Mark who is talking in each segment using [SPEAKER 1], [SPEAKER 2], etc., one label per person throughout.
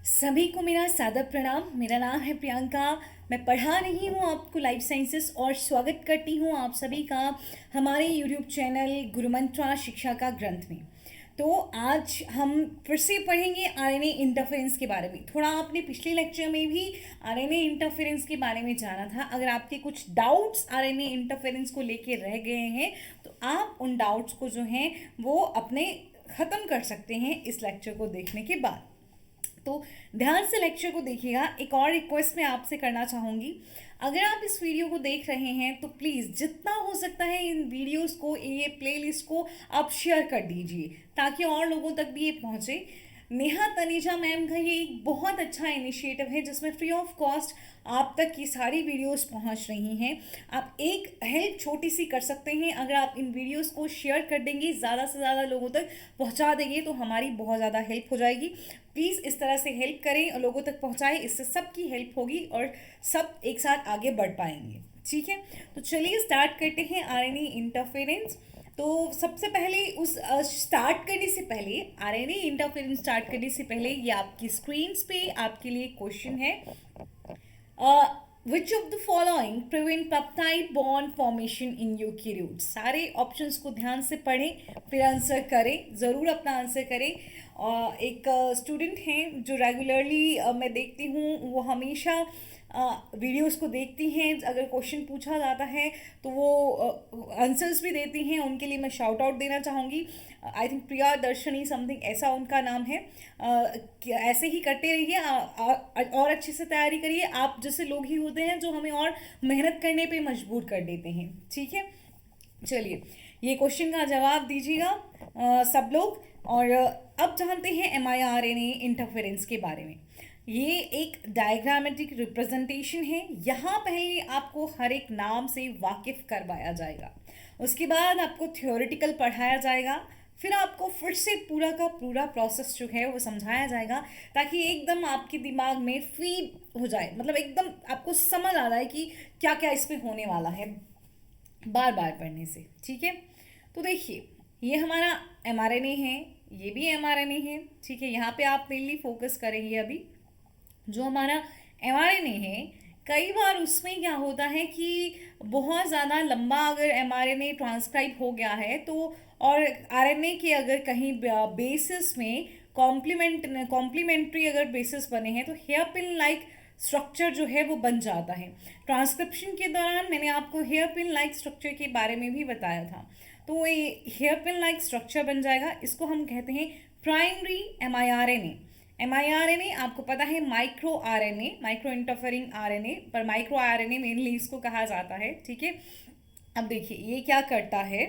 [SPEAKER 1] सभी को मेरा सादर प्रणाम। मेरा नाम है प्रियंका। मैं पढ़ा रही हूँ आपको लाइफ साइंसेस और स्वागत करती हूँ आप सभी का हमारे यूट्यूब चैनल गुरुमंत्रा शिक्षा का ग्रंथ में। तो आज हम फिर से पढ़ेंगे आरएनए इंटरफेरेंस के बारे में। थोड़ा आपने पिछले लेक्चर में भी आरएनए इंटरफेरेंस के बारे में जाना था। अगर आपके कुछ डाउट्स आरएनए इंटरफेरेंस को लेके रह गए हैं तो आप उन डाउट्स को जो हैं वो अपने ख़त्म कर सकते हैं इस लेक्चर को देखने के बाद। तो ध्यान से लेक्चर को देखिएगा। एक और रिक्वेस्ट मैं आपसे करना चाहूँगी, अगर आप इस वीडियो को देख रहे हैं तो प्लीज़ जितना हो सकता है इन वीडियोस को, ये प्लेलिस्ट को आप शेयर कर दीजिए ताकि और लोगों तक भी ये पहुँचे। नेहा तनीजा मैम का ये एक बहुत अच्छा इनिशिएटिव है जिसमें फ्री ऑफ कॉस्ट आप तक ये सारी वीडियोस पहुंच रही हैं। आप एक हेल्प छोटी सी कर सकते हैं, अगर आप इन वीडियोस को शेयर कर देंगे, ज़्यादा से ज़्यादा लोगों तक पहुंचा देंगे तो हमारी बहुत ज़्यादा हेल्प हो जाएगी। प्लीज़ इस तरह से हेल्प करें और लोगों तक पहुंचाएं, इससे सबकी हेल्प होगी और सब एक साथ आगे बढ़ पाएंगे। ठीक है, तो चलिए स्टार्ट करते हैं आरएनए इंटरफेरेंस। तो सबसे पहले उस स्टार्ट करने से पहले, आरएनए इंटरफेरेंस स्टार्ट करने से पहले, ये आपकी स्क्रीन्स पे आपके लिए क्वेश्चन है। Which of the following prevent peptide bond formation in eukaryotes. सारे ऑप्शंस को ध्यान से पढ़ें फिर आंसर करें, ज़रूर अपना आंसर करें। एक स्टूडेंट हैं जो रेगुलरली मैं देखती हूँ, वो हमेशा वीडियोस को देखती हैं। अगर क्वेश्चन पूछा जाता है तो वो आंसर्स भी देती हैं, उनके लिए मैं शाउट आउट देना चाहूँगी। आई थिंक प्रिया दर्शनी समथिंग ऐसा उनका नाम है। ऐसे ही करते रहिए और अच्छे से तैयारी करिए। आप जैसे लोग ही होते हैं जो हमें और मेहनत करने पे मजबूर कर देते हैं। ठीक है, चलिए ये क्वेश्चन का जवाब दीजिएगा सब लोग। और अब जानते हैं एमआईआरएनए इंटरफेरेंस के बारे में। ये एक डायग्रामेटिक रिप्रेजेंटेशन है। यहाँ पहले आपको हर एक नाम से वाकिफ करवाया जाएगा, उसके बाद आपको थ्योरेटिकल पढ़ाया जाएगा, फिर आपको फिर से पूरा का पूरा प्रोसेस जो है वो समझाया जाएगा ताकि एकदम आपके दिमाग में फीड हो जाए, मतलब एकदम आपको समझ आ जाए कि क्या क्या इसमें होने वाला है बार बार पढ़ने से। ठीक है, तो देखिए ये हमारा एमआरएनए है, ये भी एमआरएनए है। ठीक है, यहाँ पे आप मेनली फोकस करेंगे अभी जो हमारा एमआरएनए है। कई बार उसमें क्या होता है कि बहुत ज़्यादा लंबा अगर एमआरएनए ट्रांसक्राइब हो गया है तो, और आरएनए के अगर कहीं बेसिस में कॉम्प्लीमेंट्री अगर बेसिस बने हैं तो हेयरपिन लाइक स्ट्रक्चर जो है वो बन जाता है। ट्रांसक्रिप्शन के दौरान मैंने आपको हेयरपिन लाइक स्ट्रक्चर के बारे में भी बताया था। तो ये हेयरपिन लाइक स्ट्रक्चर बन जाएगा, इसको हम कहते हैं प्राइमरी एमआईआरएनए। एमआईआरएनए आपको पता है micro RNA, micro interfering RNA, पर माइक्रो आरएनए मेनली इसको कहा जाता है। ठीक है, अब देखिए ये क्या करता है।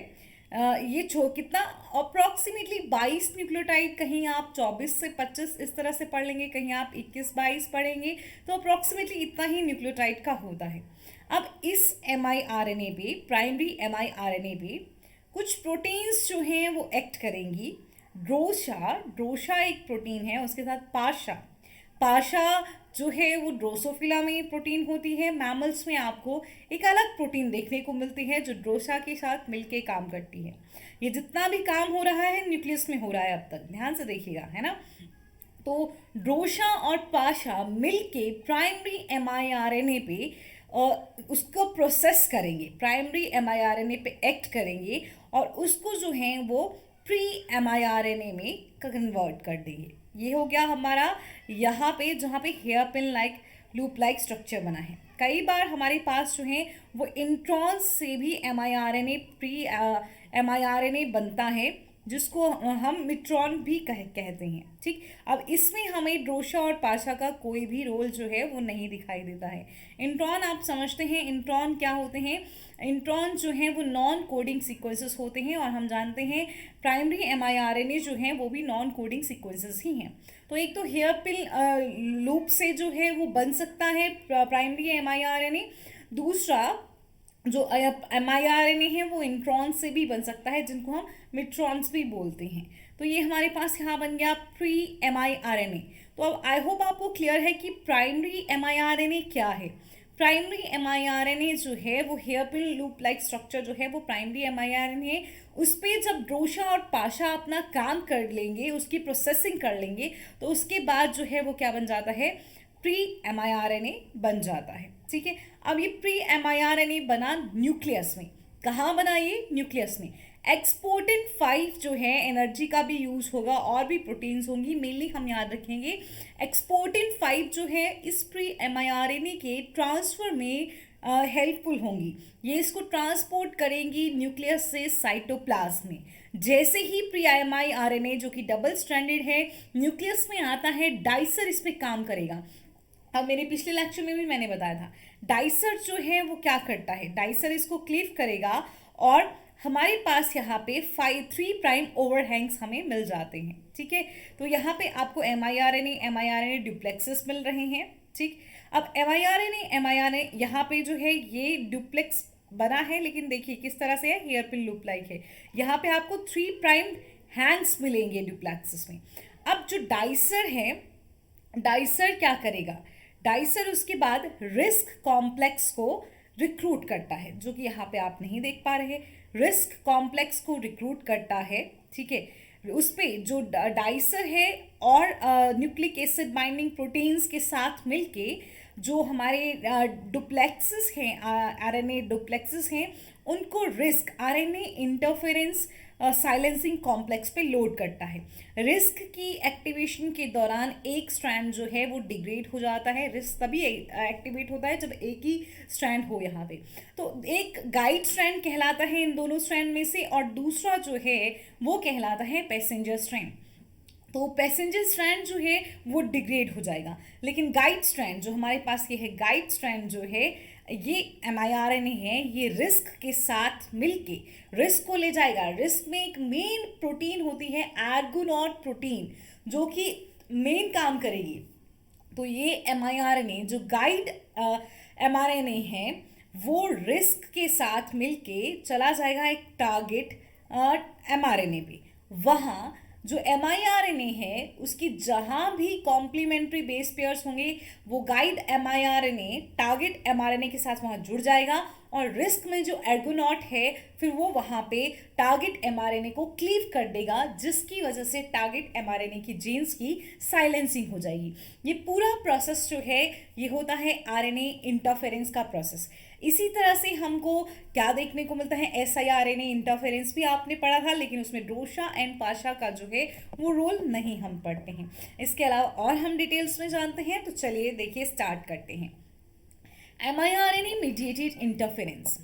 [SPEAKER 1] ये कितना अप्रॉक्सीमेटली 22 न्यूक्लियोटाइड, कहीं आप 24 से 25 इस तरह से पढ़ लेंगे, कहीं आप 21-22 पढ़ेंगे, तो अप्रॉक्सीमेटली इतना ही न्यूक्लियोटाइड का होता है। अब इस एमआईआरएनए पे, प्राइमरी एमआईआरएनए पे कुछ प्रोटीन्स जो हैं वो एक्ट करेंगी। ड्रोशा एक प्रोटीन है, उसके साथ पाशा जो है वो ड्रोसोफिला में प्रोटीन होती है। मैमल्स में आपको एक अलग प्रोटीन देखने को मिलती है जो ड्रोशा के साथ मिलके काम करती है। ये जितना भी काम हो रहा है न्यूक्लियस में हो रहा है अब तक, ध्यान से देखिएगा, है ना। तो ड्रोशा और पाशा मिलके प्राइमरी एमआईआरएनए पे उसको प्रोसेस करेंगे, प्राइमरी एमआईआरएनए पे एक्ट करेंगे और उसको जो है वो प्री एमआईआरएनए में कन्वर्ट कर देंगे। ये हो गया हमारा यहाँ पे, जहाँ पे hairpin like loop like structure बना है। कई बार हमारे पास जो है वो इंट्रॉन्स से भी एमआईआरएनए प्री एमआईआरएनए बनता है, जिसको हम मिट्रॉन भी कहते हैं। ठीक, अब इसमें हमें ड्रोशा और पाशा का कोई भी रोल जो है वो नहीं दिखाई देता है। इंट्रॉन आप समझते हैं, इंट्रॉन क्या होते हैं। इंट्रॉन जो हैं वो नॉन कोडिंग सीक्वेंसेस होते हैं और हम जानते हैं प्राइमरी एमआईआरएनए जो हैं वो भी नॉन कोडिंग सीक्वेंसेस ही हैं। तो एक तो हेयरपिन लूप से जो है वो बन सकता है प्राइमरी एमआईआरएनए, दूसरा जो एमआईआरएनए है वो इंट्रॉन से भी बन सकता है, जिनको हम मिट्रॉन्स भी बोलते हैं। तो ये हमारे पास यहाँ बन गया प्री एमआईआरएनए। तो अब आई होप आपको क्लियर है कि प्राइमरी एमआईआरएनए क्या है। प्राइमरी mRNA जो है वो हेयरपिन लूप लाइक स्ट्रक्चर जो है वो प्राइमरी mRNA, उस पर जब ड्रोशा और पाशा अपना काम कर लेंगे, उसकी प्रोसेसिंग कर लेंगे, तो उसके बाद जो है वो क्या बन जाता है, प्री mRNA बन जाता है। ठीक है, अब ये प्री mRNA बना न्यूक्लियस में। कहाँ बना ये, न्यूक्लियस में। एक्सपोर्टिन 5 जो है एनर्जी का भी यूज होगा, और भी प्रोटीन्स होंगी, मेनली हम याद रखेंगे एक्सपोर्टिन 5 जो है इस प्री mRNA के ट्रांसफर में हेल्पफुल होंगी। ये इसको ट्रांसपोर्ट करेंगी न्यूक्लियस से साइटोप्लाज्म में। जैसे ही प्री mRNA जो कि डबल स्ट्रैंडेड है न्यूक्लियस में आता है, डाइसर इस पे काम करेगा। अब मेरे पिछले लेक्चर में भी मैंने बताया था, डाइसर जो है वो क्या करता है, डाइसर इसको क्लीव करेगा और हमारे पास यहाँ पे 3 प्राइम ओवरहैंग्स हमें मिल जाते हैं। ठीक है, तो यहाँ पे आपको mRNA डुप्लेक्सेस मिल रहे हैं। ठीक, अब mRNA यहाँ पे जो है ये डुप्लेक्स बना है, लेकिन देखिए किस तरह से है, हेयरपिन लूप लाइक है। यहाँ पे आपको 3 प्राइम हैंग्स मिलेंगे डुप्लेक्सेस में। अब जो डाइसर है, डाइसर क्या करेगा, डाइसर उसके बाद रिस्क कॉम्प्लेक्स को रिक्रूट करता है, जो कि यहाँ पे आप नहीं देख पा रहे। रिस्क कॉम्प्लेक्स को रिक्रूट करता है। ठीक है, उस पर जो डाइसर है और न्यूक्लिक एसिड बाइंडिंग प्रोटीन्स के साथ मिलके जो हमारे डुप्लेक्सेस हैं, आरएनए डुप्लेक्सेस हैं, उनको risk RNA interference silencing complex पे लोड करता है। रिस्क की एक्टिवेशन के दौरान एक स्ट्रैंड जो है वो डिग्रेड हो जाता है। रिस्क तभी एक्टिवेट होता है जब एक ही स्ट्रैंड हो यहाँ पे। तो एक गाइड स्ट्रैंड कहलाता है इन दोनों स्ट्रैंड में से, और दूसरा जो है वो कहलाता है पैसेंजर स्ट्रैंड। तो पैसेंजर स्ट्रैंड जो है वो डिग्रेड हो जाएगा, लेकिन गाइड स्ट्रैंड जो हमारे पास ये है, गाइड स्ट्रैंड जो है ये mRNA है, ये रिस्क के साथ मिलके रिस्क को ले जाएगा। रिस्क में एक मेन प्रोटीन होती है आर्गोनॉट प्रोटीन, जो कि मेन काम करेगी। तो ये mRNA जो गाइड mRNA है वो रिस्क के साथ मिलके चला जाएगा एक टारगेट mRNA पे। वहाँ जो mRNA है उसकी जहाँ भी कॉम्प्लीमेंट्री बेस पेयर्स होंगे, वो गाइड mRNA टारगेट mRNA के साथ वहाँ जुड़ जाएगा, और रिस्क में जो एर्गोनॉट है फिर वो वहाँ पे टारगेट mRNA को क्लीव कर देगा, जिसकी वजह से टारगेट mRNA की जीन्स की साइलेंसिंग हो जाएगी। ये पूरा प्रोसेस जो है ये होता है RNA इंटरफेरेंस का प्रोसेस। इसी तरह से हमको क्या देखने को मिलता है, siRNA इंटरफेरेंस भी आपने पढ़ा था, लेकिन उसमें ड्रोशा एंड पाशा का जो है वो रोल नहीं हम पढ़ते हैं। इसके अलावा और हम डिटेल्स में जानते हैं, तो चलिए देखिए स्टार्ट करते हैं। mRNA मीडिएटेड इंटरफेरेंस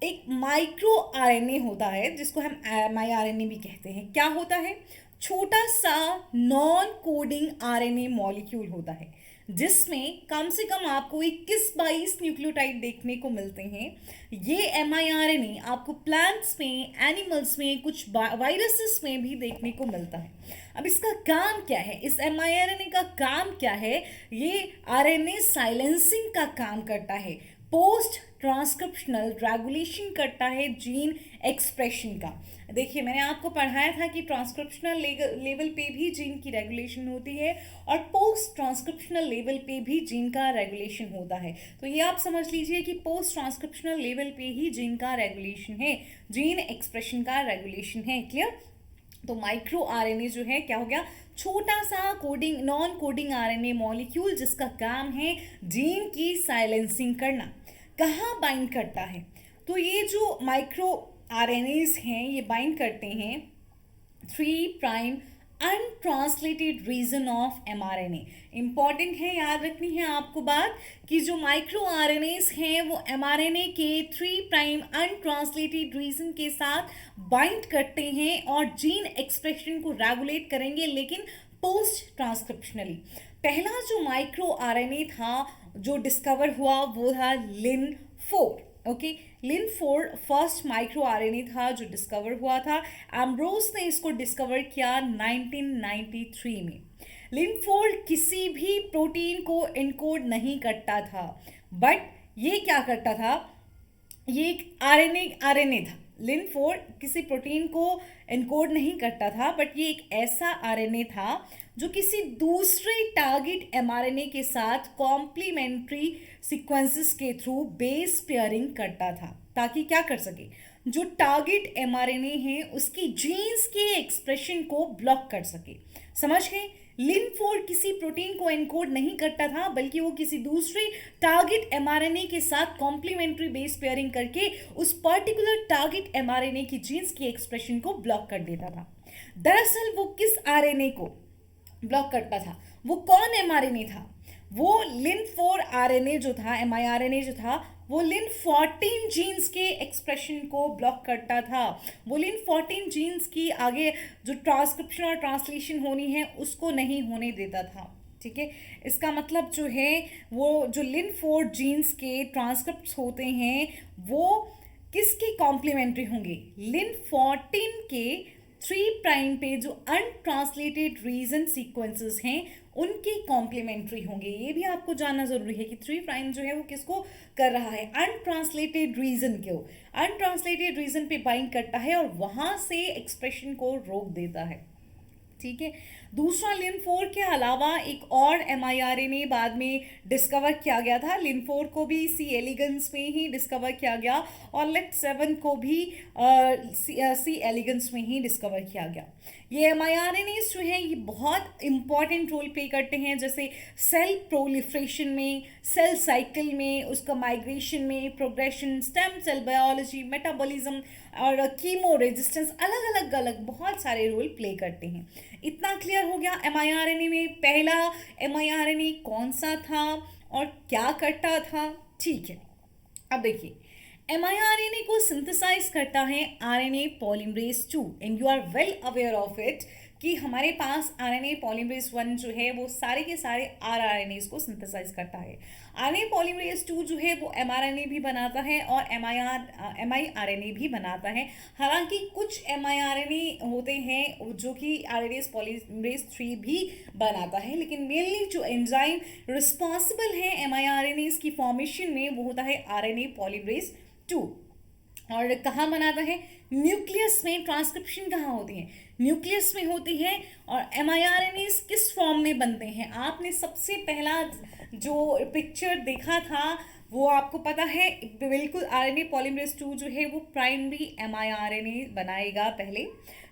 [SPEAKER 1] एक माइक्रो आरएनए होता है, जिसको हम mRNA भी कहते हैं। क्या होता है, छोटा सा नॉन कोडिंग आरएनए मॉलिक्यूल होता है, जिसमें कम से कम आपको 21-22 न्यूक्लियोटाइड देखने को मिलते हैं। ये mRNA आपको प्लांट्स में, एनिमल्स में, कुछ वायरसेस में भी देखने को मिलता है। अब इसका काम क्या है, इस mRNA का काम क्या है, ये RNA साइलेंसिंग का काम करता है, पोस्ट ट्रांसक्रिप्शनल रेगुलेशन करता है जीन एक्सप्रेशन का। देखिए मैंने आपको पढ़ाया था कि ट्रांसक्रिप्शनल लेवल पे भी जीन की रेगुलेशन होती है और पोस्ट ट्रांसक्रिप्शनल लेवल पे भी जीन का रेगुलेशन होता है। तो ये आप समझ लीजिए कि पोस्ट ट्रांसक्रिप्शनल लेवल पे ही जीन का रेगुलेशन है, जीन एक्सप्रेशन का रेगुलेशन है। क्लियर? तो माइक्रो आरएनए जो है क्या हो गया, छोटा सा coding non coding RNA molecule, जिसका काम है जीन की साइलेंसिंग करना। कहाँ बाइंड करता है, तो ये जो माइक्रो आरएनएस हैं ये बाइंड करते हैं 3 prime untranslated region of mRNA। Important है, याद रखनी है आपको बात कि जो माइक्रो आरएनएस हैं वो mRNA के 3 प्राइम अनट्रांसलेटेड रीजन के साथ बाइंड करते हैं और जीन एक्सप्रेशन को रेगुलेट करेंगे, लेकिन पोस्ट ट्रांसक्रिप्शनली। पहला जो माइक्रो आरएनए था जो डिस्कवर हुआ वो था लिन-4। ओके, लिन-4 फर्स्ट माइक्रो आरएनए था जो डिस्कवर हुआ था। एम्ब्रोस ने इसको डिस्कवर किया 1993 में। लिन-4 किसी भी प्रोटीन को इनकोड नहीं करता था, बट ये क्या करता था, ये एक आरएनए था। लिन-4 किसी प्रोटीन को इनकोड नहीं करता था, बट ये एक ऐसा आरएनए था जो किसी दूसरे टारगेट एमआरएनए के साथ कॉम्प्लीमेंट्री सीक्वेंसेस के थ्रू बेस पेयरिंग करता था, ताकि क्या कर सके, जो टारगेट एमआरएनए है उसकी जीन्स के एक्सप्रेशन को ब्लॉक कर सके। समझ गए? लिन4 किसी प्रोटीन को एनकोड नहीं करता था, बल्कि वो किसी दूसरे टारगेट एमआरएनए के साथ कॉम्प्लीमेंट्री बेस पेयरिंग करके उस पर्टिकुलर टारगेट एमआरएनए की जीन्स की एक्सप्रेशन को ब्लॉक कर देता था। दरअसल वो किस आरएनए को ब्लॉक करता था, वो कौन एमआरएनए था? वो लिन4 आरएनए जो था, एमआईआरएनए जो था, वो लिन14 जीन्स के एक्सप्रेशन को ब्लॉक करता था। वो लिन14 जीन्स की आगे जो ट्रांसक्रिप्शन और ट्रांसलेशन होनी है उसको नहीं होने देता था। ठीक है, इसका मतलब जो है वो जो लिन4 जीन्स के ट्रांसक्रिप्ट्स होते हैं वो किसके कॉम्प्लीमेंट्री होंगे? लिन14 के 3 प्राइम पे जो अनट्रांसलेटेड रीजन सीक्वेंसेस हैं उनके कॉम्प्लीमेंट्री होंगे। ये भी आपको जानना जरूरी है कि 3 प्राइम जो है वो किसको कर रहा है? अनट्रांसलेटेड रीजन को, अनट्रांसलेटेड रीजन पे बाइंड करता है और वहां से एक्सप्रेशन को रोक देता है। ठीक है, दूसरा लिन4 के अलावा एक और एमआईआरएनए बाद में डिस्कवर किया गया था। लिन4 को भी सी एलिगेंस में ही डिस्कवर किया गया और लेट7 को भी सी एलिगेंस में ही डिस्कवर किया गया। ये एमआईआरएनएस जो है ये बहुत इंपॉर्टेंट रोल प्ले करते हैं, जैसे सेल प्रोलिफ्रेशन में, सेल साइकिल में, उसका माइग्रेशन में, progression, stem cell biology, metabolism और कीमो रेजिस्टेंस, अलग अलग बहुत सारे रोल प्ले करते हैं। इतना क्लियर हो गया एमआईआरएनए में पहला एमआईआरएनए कौन सा था और क्या करता था। ठीक है, अब देखिए एमआईआरएनए को सिंथेसाइज करता है RNA polymerase 2 and you are well aware of it कि हमारे पास आरएनए पॉलीमरेज 1 जो है वो सारे के सारे आरआरएनए को सिंथेसाइज करता है। आरएनए पॉलीमरेज 2 जो है वो एमआरएनए भी बनाता है और एमआईआरएनए भी बनाता है। हालांकि कुछ एमआईआरएनए होते हैं जो कि आरएनए पॉलीमरेज 3 भी बनाता है, लेकिन मेनली जो एंजाइम रिस्पॉन्सिबल है एमआईआरएनए की फॉर्मेशन में वो होता है आरएनए पॉलीमरेज 2। और कहाँ बनाता है? न्यूक्लियस में। ट्रांसक्रिप्शन कहाँ होती है? न्यूक्लियस में होती है। और एमआईआरएनए किस फॉर्म में बनते हैं? आपने सबसे पहला जो पिक्चर देखा था वो आपको पता है बिल्कुल, आरएनए पॉलीमरेज 2 जो है वो प्राइमरी एमआईआरएनए बनाएगा पहले,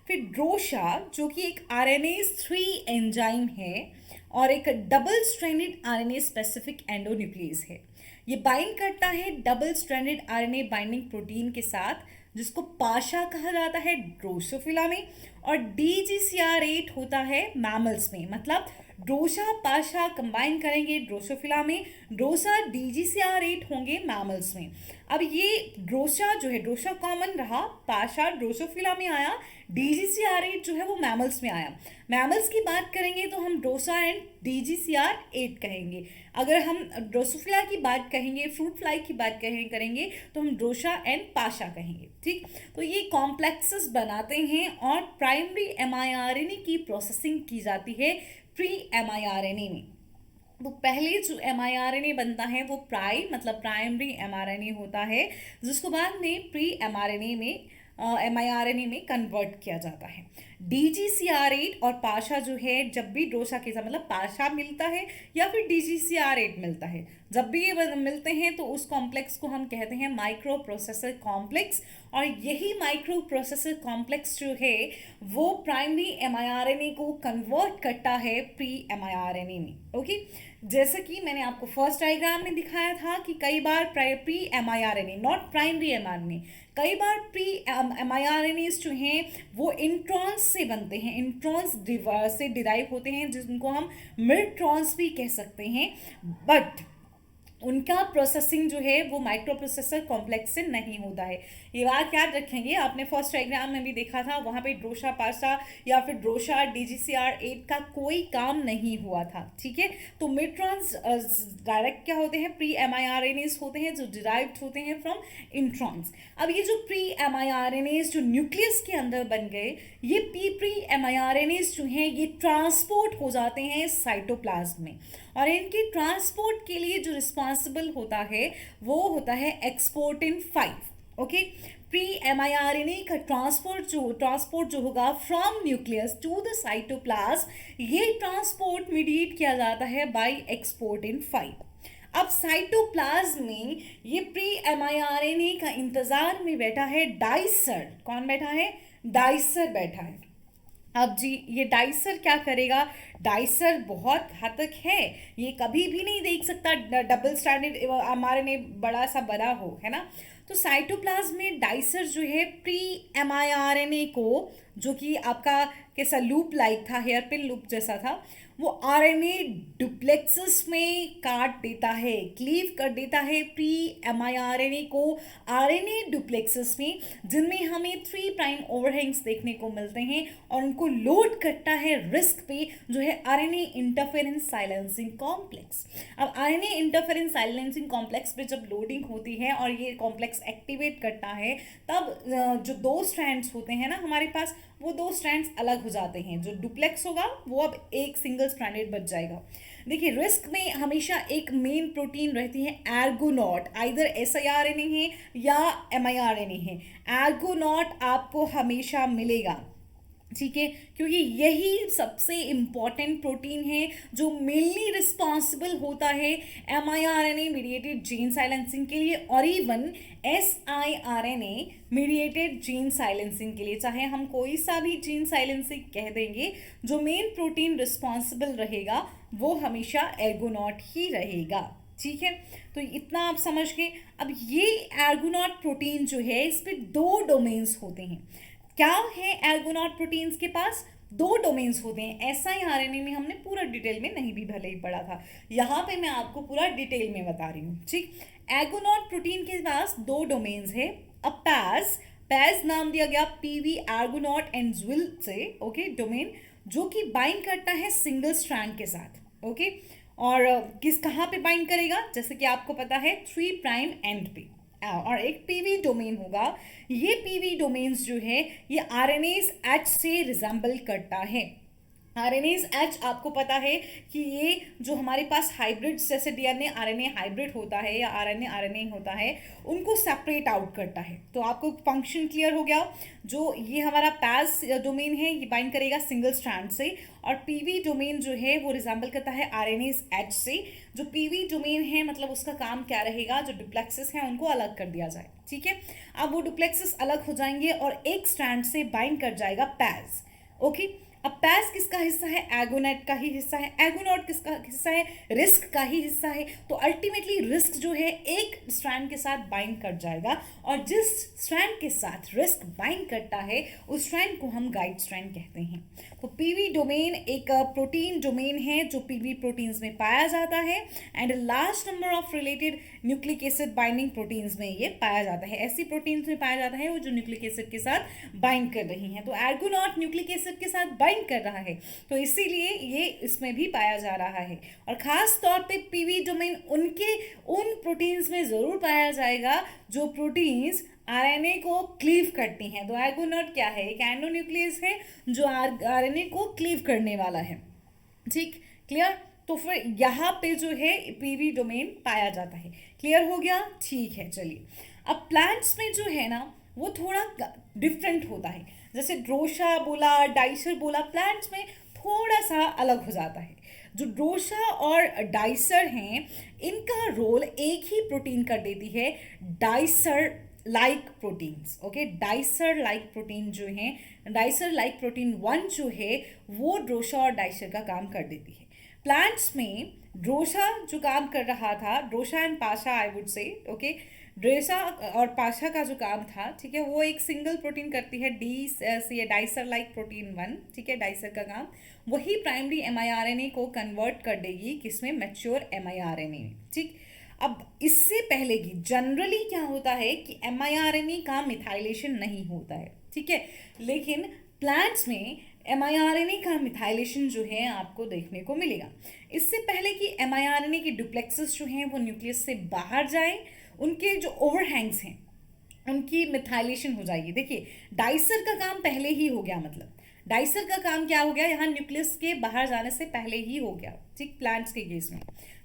[SPEAKER 1] फिर ड्रोशा जो कि एक आरएनएज 3 एंजाइम है और एक double stranded RNA specific endonuclease है। ये बाइंड करता है double stranded RNA binding protein के साथ जिसको पाशा कहा जाता है ड्रोसोफिला में, और DGCR8 होता है मैमल्स में। मतलब ड्रोसा पाशा कंबाइन करेंगे ड्रोसोफिला में, ड्रोसा DGCR8 होंगे मैमल्स में। अब ये ड्रोसा जो है, ड्रोसा कॉमन रहा, पाशा ड्रोसोफिला में आया, DGCR8 जो है वो मैमल्स में आया। मैमल्स की बात करेंगे तो हम ड्रोसा एंड DGCR8 कहेंगे। अगर हम ड्रोसोफिला की बात कहेंगे, फ्रूट फ्लाई की बात करेंगे तो हम ड्रोसा एंड पाशा कहेंगे। ठीक, तो ये कॉम्प्लेक्सेस बनाते हैं और प्राइमरी एमआईआरएनए की प्रोसेसिंग की जाती है प्री एमआईआरएनए में। तो पहले जो एमआईआरएनए बनता है वो मतलब प्राइमरी एमआरएनए होता है, जिसको बाद में प्री एमआरएनए में एमआईआरएनए में कन्वर्ट किया जाता है। DGCR8 और पाशा जो है जब भी ड्रोसा के साथ, मतलब पाशा मिलता है या फिर DGCR8 मिलता है, जब भी ये मिलते हैं तो उस कॉम्प्लेक्स को हम कहते हैं माइक्रो प्रोसेसर कॉम्प्लेक्स। और यही माइक्रो प्रोसेसर कॉम्प्लेक्स जो है वो प्राइमरी एमआईआरएनए को कन्वर्ट करता है प्री एमआईआरएनए में। ओके, जैसे कि मैंने आपको फर्स्ट डायग्राम में दिखाया था कि कई बार प्री एमआईआरएनए, नॉट प्राइमरी एमआरएनए, कई बार प्री एमआईआरएनए जो हैं वो इंट्रॉन्स से बनते हैं, इंट्रॉन्स से डिराइव होते हैं, जिनको हम मिडट्रॉन्स भी कह सकते हैं, बट उनका प्रोसेसिंग जो है वो माइक्रो प्रोसेसर कॉम्प्लेक्स से नहीं होता है। ये बात याद रखेंगे, आपने फर्स्ट डायग्राम में भी देखा था, वहाँ पे ड्रोसा पाशा या फिर ड्रोसा DGCR8 का कोई काम नहीं हुआ था। ठीक है, तो मिडट्रॉन्स डायरेक्ट क्या होते हैं? प्री एमआईआरएनएस होते हैं जो डिराइव्ड होते हैं फ्रॉम इंट्रॉन्स। अब ये जो प्री एमआईआरएनएस जो न्यूक्लियस के अंदर बन गए, ये प्री एमआईआरएनएस जो हैं ये ट्रांसपोर्ट हो जाते हैं साइटोप्लाज्म में, और इनके ट्रांसपोर्ट के लिए जो रिस्पॉन्सिबल होता है वो होता है एक्सपोर्टिन 5। ओके, प्री mRNA का ट्रांसपोर्ट जो होगा from nucleus to the cytoplasm, ये ट्रांसपोर्ट मीडिएट किया जाता है बाय एक्सपोर्टिन 5। अब साइटोप्लाज्म में ये प्री mRNA का इंतजार में बैठा है डाइसर। कौन बैठा है? डाइसर बैठा है। अब जी ये डाइसर क्या करेगा? डाइसर बहुत घातक है, ये कभी भी नहीं देख सकता डबल स्ट्रैंडेड mRNA बड़ा सा बना हो, है ना। तो साइटोप्लाज्म में डाइसर जो है प्री mRNA को, जो कि आपका कैसा लूप लाइक था, हेयर पिन लूप जैसा था, वो आरएनए डुप्लेक्सेस में काट देता है, क्लीव कर देता है प्री mRNA को आरएनए डुप्लेक्सेस में, जिनमें हमें 3 प्राइम ओवरहैंग्स देखने को मिलते हैं, और उनको लोड करता है रिस्क पे, जो है आरएनए इंटरफेरेंस साइलेंसिंग कॉम्प्लेक्स। अब आरएनए इंटरफेरेंस साइलेंसिंग कॉम्प्लेक्स पे जब लोडिंग होती है और ये कॉम्प्लेक्स एक्टिवेट करता है, तब जो 2 स्ट्रैंड्स होते हैं ना हमारे पास, वो 2 स्ट्रैंड्स अलग हो जाते हैं। जो डुप्लेक्स होगा वो अब एक सिंगल स्ट्रैंडेड बच जाएगा। देखिए रिस्क में हमेशा एक मेन प्रोटीन रहती है एर्गोनॉट, आइदर siRNA है या miRNA है। एर्गोनॉट आपको हमेशा मिलेगा, ठीक है, क्योंकि यही सबसे इम्पॉर्टेंट प्रोटीन है जो मेनली रिस्पॉन्सिबल होता है mRNA मीडिएटेड जीन साइलेंसिंग के लिए, और even siRNA mediated gene silencing के लिए। चाहे हम कोई सा भी जीन साइलेंसिंग कह देंगे, जो मेन प्रोटीन रिस्पॉन्सिबल रहेगा वो हमेशा एर्गोनॉट ही रहेगा, ठीक है। तो इतना आप समझ गए। अब ये एर्गोनॉट प्रोटीन जो है, इस पे 2 डोमेन्स होते हैं। क्या है एर्गोनॉट प्रोटीन्स के पास? 2 डोमेन्स होते हैं। siRNA में हमने पूरा डिटेल में नहीं भी भले ही पढ़ा था, यहाँ पे मैं आपको पूरा डिटेल में बता रही हूँ, ठीक। एर्गोनॉट प्रोटीन के पास 2 डोमेन्स है। अब पैज नाम दिया गया पीवी एर्गोनॉट एंड ज्विल से, ओके, डोमेन, जो कि बाइंड करता है सिंगल स्ट्रैंड के साथ, ओके। और कहाँ पे बाइंड करेगा? जैसे कि आपको पता है 3 प्राइम एंड पे। और एक पीवी डोमेन होगा। ये पीवी डोमेन्स जो है ये आरएनएज एच से रिजेंबल करता है। आरएनएज एच आपको पता है कि ये जो हमारे पास हाइब्रिड, जैसे डीएनए आरएनए हाइब्रिड होता है या आरएनए आरएनए होता है, उनको सेपरेट आउट करता है। तो आपको फंक्शन क्लियर हो गया। जो ये हमारा पैस डोमेन है ये बाइंड करेगा सिंगल स्ट्रैंड से, और पीवी डोमेन जो है वो रिजेंबल करता है आरएनएज एच से। जो पीवी डोमेन है मतलब उसका काम क्या रहेगा? जो डुप्लेक्सेस हैं उनको अलग कर दिया जाए, ठीक है। अब वो डुप्लेक्सेस अलग हो जाएंगे और एक स्ट्रैंड से बाइंड कर जाएगा पैस, ओके। अब पैस किसका हिस्सा है? एर्गोनॉट का ही हिस्सा है। एर्गोनॉट किसका हिस्सा है? रिस्क का ही हिस्सा है। तो अल्टीमेटली रिस्क जो है एक स्ट्रैंड के साथ बाइंड कर जाएगा, और जिस स्ट्रैंड के साथ रिस्क बाइंड करता है उस स्ट्रैंड को हम गाइड स्ट्रैंड कहते हैं। तो पीवी डोमेन एक प्रोटीन डोमेन है जो पीवी प्रोटीन्स में पाया जाता है, and large number of related nucleic acid binding proteins में ये पाया जाता है। ऐसी प्रोटीन्स में पाया जाता है वो जो न्यूक्लिक एसिड के साथ बाइंड कर रही हैं। तो एर्गोनॉट न्यूक्लिक एसिड के साथ बाइंड कर रहा है, तो इसीलिए ये इसमें भी पाया जा रहा है। और खास तौर पे पीवी डोमेन उन प्रोटीन्स में जरूर पाया जाएगा जो प्रोटीन्स आरएनए को क्लीव करती हैं। तो एर्गोनॉट क्या है? एक एंडोन्यूक्लियस है जो आरएनए को क्लीव करने वाला है, ठीक, क्लियर। तो फिर यहाँ पे जो है पीवी डोमेन पाया जाता है। क्लियर हो गया? ठीक है, चलिए। अब प्लांट्स में जो है ना वो थोड़ा डिफरेंट होता है। जैसे ड्रोशा बोला, डाइसर बोला, प्लांट्स में थोड़ा सा अलग हो जाता है। जो ड्रोशा और डाइसर हैं इनका रोल एक ही प्रोटीन कर देती है, dicer like proteins, okay. Dicer like protein जो हैं, डाइसर लाइक प्रोटीन 1 जो है वो ड्रोशा और डाइसर का काम कर देती है। प्लांट्स में ड्रोशा जो काम कर रहा था, Drosha and Pasha I would say, okay, Drosha और पाशा का जो काम था, ठीक है, वो एक सिंगल प्रोटीन करती है, डाइसर लाइक प्रोटीन 1, ठीक है। डाइसर का काम वही प्राइमरी mRNA को कन्वर्ट कर देगी किसमें? मैच्योर mRNA में, ठीक। अब इससे पहले की जनरली क्या होता है कि mRNA का मिथाइलेशन नहीं होता है, ठीक है, लेकिन प्लांट्स में mRNA का मिथाइलेशन जो है आपको देखने को मिलेगा। इससे पहले कि mRNA की डुप्लेक्सेस जो हैं वो न्यूक्लियस से बाहर जाएं, उनके जो ओवरहैंग्स हैं उनकी मिथाइलेशन हो जाएगी। देखिए डाइसर का काम पहले ही हो गया, मतलब डाइसर का काम क्या हो गया, यहाँ न्यूक्लियस के बाहर जाने से पहले ही हो गया, ठीक, प्लांट्स के केस में।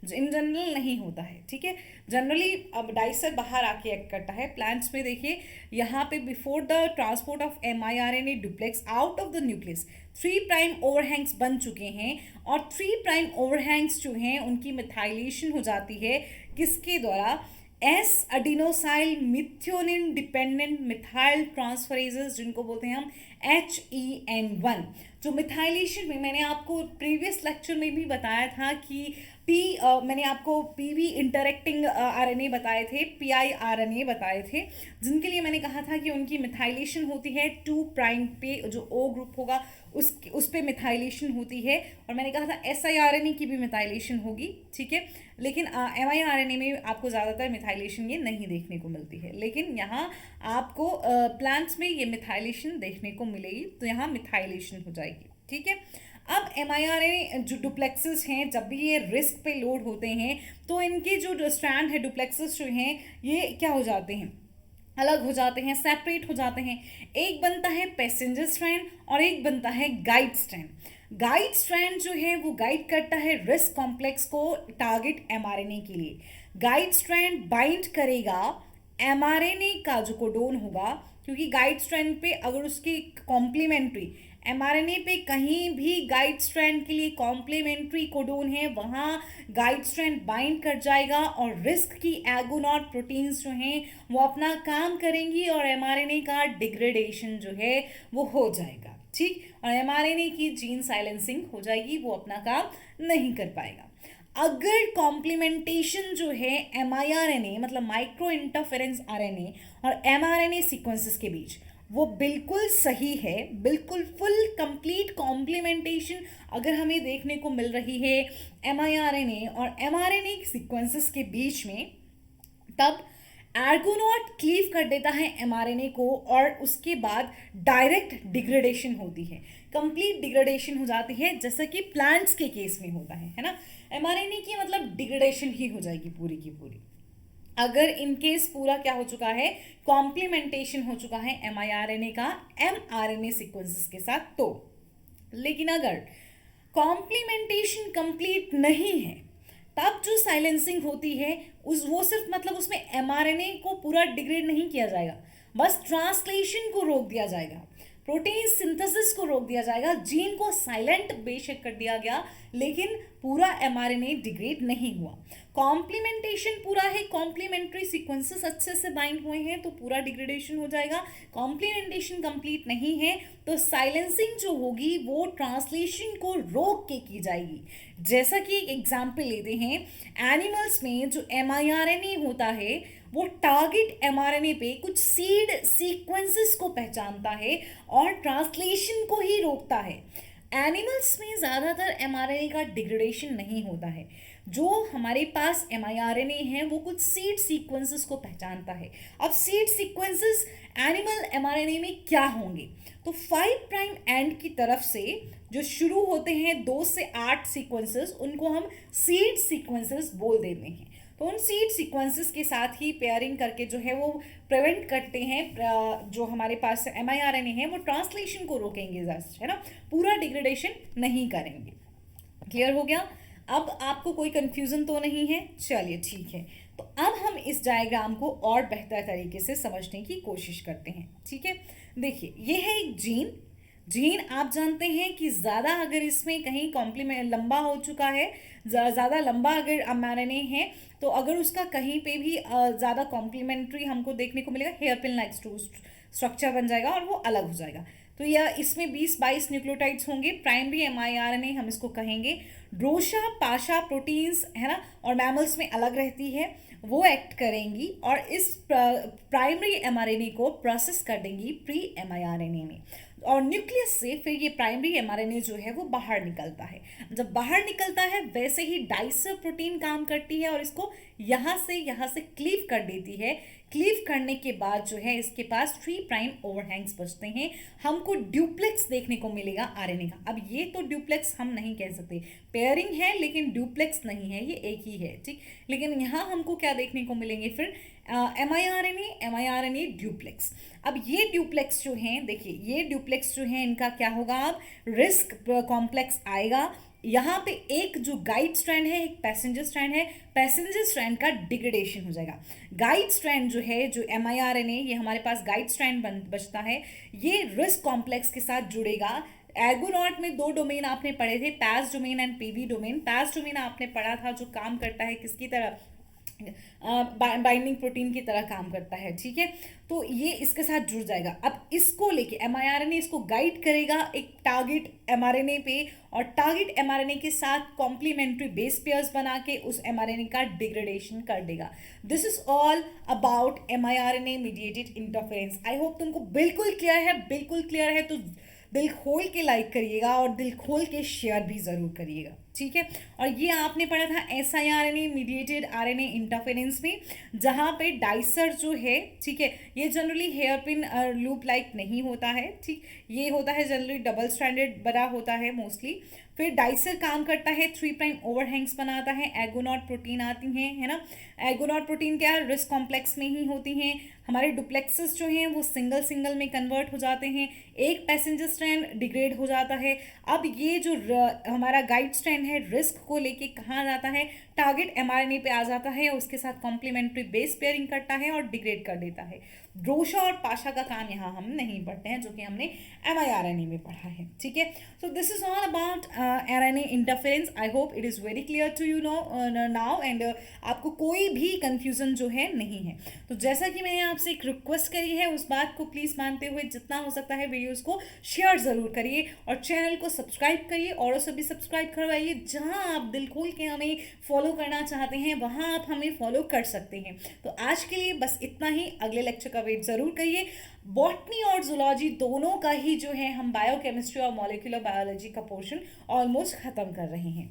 [SPEAKER 1] इन जनरल नहीं होता है, ठीक है। जनरली अब डाइसर बाहर आके एक्ट करता है। प्लांट्स में देखिए यहाँ पे before the transport of mRNA duplex out of the nucleus 3 prime overhangs बन चुके हैं, और 3 प्राइम ओवरहैंग्स जो हैं उनकी मिथाइलेशन हो जाती है किसके द्वारा, S adenosyl methionine dependent methyl transferases, जिनको बोलते हैं हम HEN1। जो मिथाइलेशन में मैंने आपको प्रीवियस लेक्चर में भी बताया था कि मैंने आपको पीवी इंटरेक्टिंग आरएनए बताए थे, पीआई आरएनए बताए थे, जिनके लिए मैंने कहा था कि उनकी मिथाइलेशन होती है 2 प्राइम पे, जो O ग्रुप होगा उस पे मिथाइलेशन होती है, और मैंने कहा था siRNA की भी मिथाइलेशन होगी, ठीक है। लेकिन miRNA में आपको ज़्यादातर मिथाइलेशन ये नहीं देखने को मिलती है, लेकिन यहाँ आपको प्लांट्स में ये मिथाइलेशन देखने को मिलेगी, तो यहाँ मिथाइलेशन हो जाएगी, ठीक है। अब mRNA जो डुप्लेक्सेस हैं, जब भी ये रिस्क पे लोड होते हैं तो इनके जो स्ट्रैंड है डुप्लेक्सेस जो हैं ये क्या हो जाते हैं, अलग हो जाते हैं, सेपरेट हो जाते हैं। एक बनता है पैसेंजर स्ट्रैंड और एक बनता है गाइड स्ट्रैंड। गाइड स्ट्रैंड जो है वो गाइड करता है रिस्क कॉम्प्लेक्स को टारगेट mRNA के लिए। गाइड स्ट्रैंड बाइंड करेगा mRNA का जो कोडोन होगा, क्योंकि गाइड स्ट्रैंड पे अगर उसकी कॉम्प्लीमेंट्री mRNA पे कहीं भी गाइड स्ट्रैंड के लिए कॉम्प्लीमेंट्री कोडोन है, वहाँ गाइड स्ट्रैंड बाइंड कर जाएगा और रिस्क की एगोनॉट प्रोटीन्स जो हैं वो अपना काम करेंगी और mRNA का डिग्रेडेशन जो है वो हो जाएगा, ठीक। और mRNA की जीन साइलेंसिंग हो जाएगी, वो अपना काम नहीं कर पाएगा। अगर कॉम्प्लीमेंटेशन जो है miRNA मतलब माइक्रो इंटरफेरेंस आरएनए और mRNA सीक्वेंसेस के बीच वो बिल्कुल सही है, बिल्कुल फुल कंप्लीट कॉम्प्लीमेंटेशन अगर हमें देखने को मिल रही है miRNA और mRNA सीक्वेंसेस के बीच में, तब एर्गोनॉट क्लीव कर देता है mRNA को और उसके बाद डायरेक्ट डिग्रेडेशन होती है, कंप्लीट डिग्रेडेशन हो जाती है, जैसा कि प्लांट्स के केस में होता है ना। mRNA की मतलब डिग्रेडेशन ही हो जाएगी पूरी की पूरी, अगर इनकेस पूरा क्या हो चुका है, कॉम्प्लीमेंटेशन हो चुका है miRNA का mRNA सीक्वेंसेस के साथ तो। लेकिन अगर कॉम्प्लीमेंटेशन कंप्लीट नहीं है तब जो साइलेंसिंग होती है वो सिर्फ मतलब उसमें mRNA को पूरा डिग्रेड नहीं किया जाएगा, बस ट्रांसलेशन को रोक दिया जाएगा, प्रोटीन सिंथेसिस को रोक दिया जाएगा, जीन को साइलेंट बेशक कर दिया गया, लेकिन पूरा mRNA डिग्रेड नहीं हुआ। कॉम्प्लीमेंटेशन पूरा है, कॉम्प्लीमेंट्री सीक्वेंसेस अच्छे से बाइंड हुए हैं तो पूरा डिग्रेडेशन हो जाएगा। कॉम्प्लीमेंटेशन कंप्लीट नहीं है तो साइलेंसिंग जो होगी वो ट्रांसलेशन को रोक के की जाएगी। जैसा कि एक एग्जाम्पल लेते हैं, एनिमल्स में जो miRNA होता है वो टारगेट mRNA पे कुछ सीड सीक्वेंसेस को पहचानता है और ट्रांसलेशन को ही रोकता है। एनिमल्स में ज़्यादातर mRNA का डिग्रेडेशन नहीं होता है, जो हमारे पास miRNA है वो कुछ सीड सीक्वेंसेस को पहचानता है। अब सीड सीक्वेंसेस एनिमल mRNA में क्या होंगे, तो 5 प्राइम एंड की तरफ से जो शुरू होते हैं 2 से 8 सीक्वेंसेस, उनको हम सीड सीक्वेंसेस बोल देते हैं। तो उन सीड सीक्वेंसेस के साथ ही पेयरिंग करके जो है वो प्रिवेंट करते हैं, जो हमारे पास miRNA है वो ट्रांसलेशन को रोकेंगे, जस्ट है ना, पूरा डिग्रेडेशन नहीं करेंगे। क्लियर हो गया? अब आपको कोई कंफ्यूजन तो नहीं है? चलिए ठीक है, तो अब हम इस डायग्राम को और बेहतर तरीके से समझने की कोशिश करते हैं। ठीक है, देखिए ये है एक जीन आप जानते हैं कि ज़्यादा अगर इसमें कहीं कॉम्प्लीमेंट लंबा हो चुका है, ज़्यादा लंबा अगर mRNA है तो अगर उसका कहीं पे भी ज़्यादा कॉम्प्लीमेंट्री हमको देखने को मिलेगा, हेयर पिन लाइक स्ट्रक्चर बन जाएगा और वो अलग हो जाएगा। तो यह इसमें 20-22 न्यूक्लियोटाइड्स होंगे, प्राइमरी miRNA हम इसको कहेंगे। ड्रोशा पाशा प्रोटीन्स है ना, और मैमल्स में अलग रहती है, वो एक्ट करेंगी और इस प्राइमरी mRNA को प्रोसेस कर देंगी प्री miRNA में, और न्यूक्लियस से फिर ये प्राइमरी mRNA जो है वो बाहर निकलता है। जब बाहर निकलता है वैसे ही डाइसर प्रोटीन काम करती है और इसको यहाँ से क्लीव कर देती है। क्लीव करने के बाद जो है इसके पास 3 प्राइम ओवरहैंग्स बचते हैं। हमको ड्यूप्लेक्स देखने को मिलेगा आरएनए का। अब ये तो ड्यूप्लेक्स हम नहीं कह सकते, पेयरिंग है लेकिन ड्यूप्लेक्स नहीं है, ये एक ही है, ठीक। लेकिन यहाँ हमको क्या देखने को मिलेंगे फिर, एमआईआरएनए ड्यूप्लेक्स। अब ये ड्यूप्लेक्स जो हैं, देखिए ये ड्यूप्लेक्स जो हैं इनका क्या होगा, अब रिस्क कॉम्प्लेक्स आएगा। यहाँ पे एक जो गाइड स्ट्रैंड है, एक पैसेंजर स्ट्रैंड है, पैसेंजर स्ट्रैंड का डिग्रेडेशन हो जाएगा। गाइड स्ट्रैंड जो है, जो एमआईआरएनए, ये हमारे पास गाइड स्ट्रैंड बचता है, ये रिस्क कॉम्प्लेक्स के साथ जुड़ेगा। एर्गोनॉट में 2 डोमेन आपने पढ़े थे, पैस डोमेन एंड पीवी डोमेन। पैस डोमेन आपने पढ़ा था जो काम करता है किसकी तरह, बाइंडिंग प्रोटीन की तरह काम करता है, ठीक है। तो ये इसके साथ जुड़ जाएगा। अब इसको लेके एमआरएनए इसको गाइड करेगा एक टारगेट एमआरएनए पे, और टारगेट एमआरएनए के साथ कॉम्प्लीमेंट्री बेस पेयर्स बना के उस एमआरएनए का डिग्रेडेशन कर देगा। This is all about mRNA mediated interference. I hope तुमको बिल्कुल क्लियर है। बिल्कुल क्लियर है तो दिल खोल के लाइक करिएगा और दिल खोल के शेयर भी ज़रूर करिएगा, ठीक है। और ये आपने पढ़ा था एसआईआरएनए मीडिएटेड आरएनए इंटरफेरेंस में, जहाँ पे डाइसर जो है, ठीक है, ये generally hairpin loop like नहीं होता है, ठीक। ये होता है जनरली डबल स्ट्रैंडेड बना होता है मोस्टली। फिर डाइसर काम करता है, 3 प्राइम ओवरहैंग्स बनाता है, एर्गोनॉट प्रोटीन आती हैं, है ना। एर्गोनॉट प्रोटीन क्या है, रिस्क कॉम्प्लेक्स में ही होती हैं। हमारे डुप्लेक्सेस जो हैं वो सिंगल सिंगल में कन्वर्ट हो जाते हैं, एक पैसेंजर स्ट्रैंड डिग्रेड हो जाता है। अब ये जो हमारा गाइड स्ट्रैंड है रिस्क को लेके कहाँ जाता है, टारगेट एमआरएनए पे आ जाता है, उसके साथ कॉम्प्लीमेंट्री बेस पेयरिंग करता है और डिग्रेड कर देता है। रोशा और पाशा का काम यहाँ हम नहीं पढ़ते हैं, जो कि हमने एमआईआरएनए में पढ़ा है, ठीक है। So this is all about RNA interference. I hope it is very clear to you now and आपको कोई भी कंफ्यूजन जो है नहीं है। तो जैसा कि मैंने आपसे एक रिक्वेस्ट करी है, उस बात को प्लीज़ मानते हुए जितना हो सकता है वीडियोज़ को शेयर ज़रूर करिए और चैनल को सब्सक्राइब करिए, और से भी सब्सक्राइब करवाइए। जहाँ आप दिल खोल के हमें फॉलो करना चाहते हैं वहाँ आप हमें फॉलो कर सकते हैं। तो आज के लिए बस इतना ही, अगले लेक्चर का वेट ज़रूर करिए। बॉटनी और जूलॉजी दोनों का ही जो है हम बायोकेमिस्ट्री और मॉलिक्यूलर बायोलॉजी का पोर्शन ऑलमोस्ट ख़त्म कर रहे हैं।